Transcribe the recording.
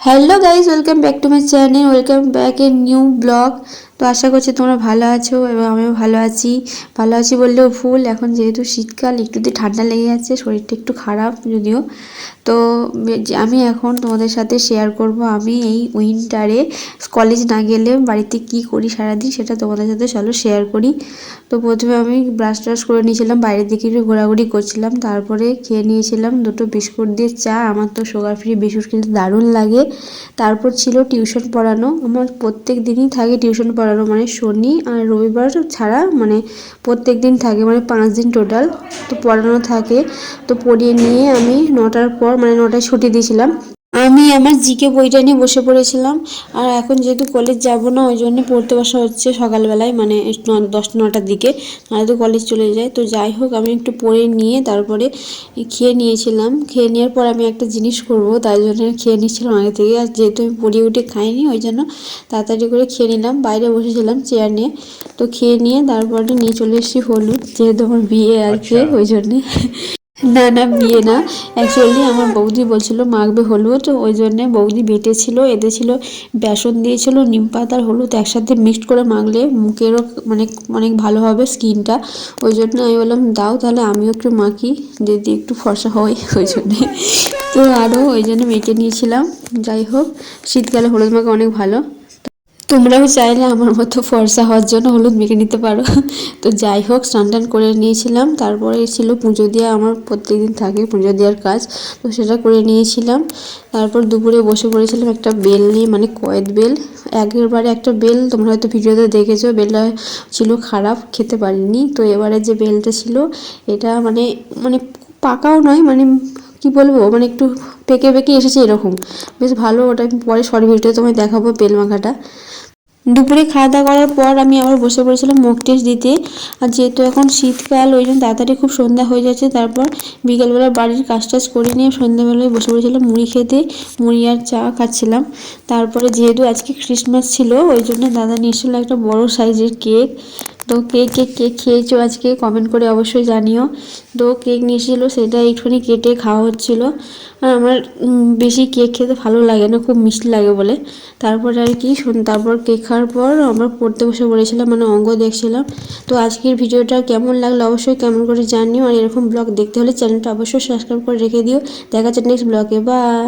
Hello guys, welcome back to my channel, welcome back a new blog. তো আশা করছি তোমরা ভালো আছো এবং আমিও ভালো আছি বললেও ভুল। এখন যেহেতু শীতকাল, একটুতে ঠান্ডা লেগে যাচ্ছে, শরীরটা একটু খারাপ যদিও। তো আমি এখন তোমাদের সাথে শেয়ার করব আমি এই উইন্টারে কলেজ না গেলে বাড়িতে কি করি সারাদিন, সেটা তোমাদের সাথে চলো শেয়ার করি। তো প্রথমে আমি ব্রাশ ট্রাশ করে নিয়েছিলাম, বাইরের দিকে একটু ঘোরাঘুরি করছিলাম, তারপরে খেয়ে নিয়েছিলাম দুটো বিস্কুট দিয়ে চা। আমার তো সুগার ফ্রি বিস্কুট খেতে দারুণ লাগে। তারপর ছিল টিউশন পড়ানো, আমার প্রত্যেক দিনই থাকে টিউশন পড়ানো, মানে শনি আর রবিবার ছাড়া, মানে প্রত্যেক দিন থাকে, মানে 5 দিন টোটাল তো পড়ানো থাকে। তো পড়িয়ে নিয়ে আমি 9টার পর, মানে 9টায় ছুটি দিয়েছিলাম, আমি আমার জিকে বইটা নিয়ে বসে পড়েছিলাম। আর এখন যেহেতু কলেজ যাব না, ওই জন্য পড়তে বসা হচ্ছে সকালবেলায়, মানে 10-9টার দিকে, তো কলেজ চলে যায়। তো যাই হোক, আমি একটু পড়ে নিয়ে তারপরে খেয়ে নিয়েছিলাম। খেয়ে নেওয়ার পর আমি একটা জিনিস করব, তাই জন্য খেয়ে নিচ্ছিলাম আগে থেকে। আর যেহেতু আমি পড়িয়ে উঠে খাইনি, ওই জন্য তাড়াতাড়ি করে খেয়ে নিলাম, বাইরে বসেছিলাম চেয়ার নিয়ে। তো খেয়ে নিয়ে তারপরে নিয়ে চলে এসেছি হলুদ, যেহেতু আমার বিয়ে আছে ওই জন্যে। না বিয়ে না, অ্যাকচুয়ালি আমার বৌদি বলছিল মাখবে হলুদ, ওই জন্যে বৌদি বেটেছিল, এতে ছিল বেসন দিয়েছিল, নিম পাতা আর হলুদ একসাথে মিক্সড করে মাখলে মুখেরও মানে অনেক ভালো হবে স্কিনটা। ওই জন্য আমি বললাম দাও তাহলে আমিও একটু মাখি, যদি একটু ফর্সা হয় ওই জন্যে। তো আরও ওই জন্য মেখে নিয়েছিলাম। যাই হোক, শীতকালে হলুদ মাখা অনেক ভালো। তোমরাও চাইলে আমার মতো ফর্সা হওয়ার জন্য হলুদ মেখে নিতে পারো। তো যাই হোক, স্নান টান করে নিয়েছিলাম, তারপরে ছিল পুজো দেওয়া, আমার প্রত্যেকদিন থাকে পুজো দেওয়ার কাজ, তো সেটা করে নিয়েছিলাম। তারপর দুপুরে বসে পড়েছিলাম একটা বেল নিয়ে, মানে কয়েদ বেল। আগেরবারে একটা বেল তোমরা হয়তো ভিডিওতে দেখেছো, বেলটা ছিল খারাপ, খেতে পারিনি। তো এবারে যে বেলটা ছিল, এটা মানে মানে পাকাও নয়, মানে কি বলবো, মানে একটু পেকে পেকে এসেছে এরকম, বেশ ভালো। ওটা আমি পরে শর্ট ভিডিও তোমায় দেখাবো বেল মাখাটা। দুপুরে খাওয়া দাওয়া করার পর আমি আবার বসে পড়েছিলাম মক টেস্ট দিতে। আর যেহেতু এখন শীতকাল, ওই জন্য তাড়াতাড়ি খুব সন্ধ্যা হয়ে যাচ্ছে। তারপর বিকেলবেলা বাড়ির কাজ টাজ করে নিয়ে সন্ধ্যাবেলায় বসে পড়েছিলাম মুড়ি খেতে, মুড়ি আর চা খাচ্ছিলাম। তারপরে যেহেতু আজকে ক্রিসমাস ছিল, ওই জন্য দাদা নিয়ে এসেছিলো একটা বড় সাইজের কেক। তো কেক খেয়েছো আজকে কমেন্ট করে অবশ্যই জানিও। তো কেক নিয়ে এসেছিলো, সেটা একটুখানি কেটে খাওয়া হচ্ছিলো। আর আমার বেশি কেক খেতে ভালো লাগে না, খুব মিষ্টি লাগে বলে। তারপরে আর কি, তারপর কেক খাওয়ার পর আমরা পড়তে বসে পড়েছিলাম, মানে অঙ্ক দেখছিলাম। তো আজকের ভিডিওটা কেমন লাগলো অবশ্যই কেমন করে জানিও। আর এরকম ব্লগ দেখতে হলে চ্যানেলটা অবশ্যই সাবস্ক্রাইব করে রেখে দিও। দেখা যাচ্ছে নেক্সট ব্লগে, বাই।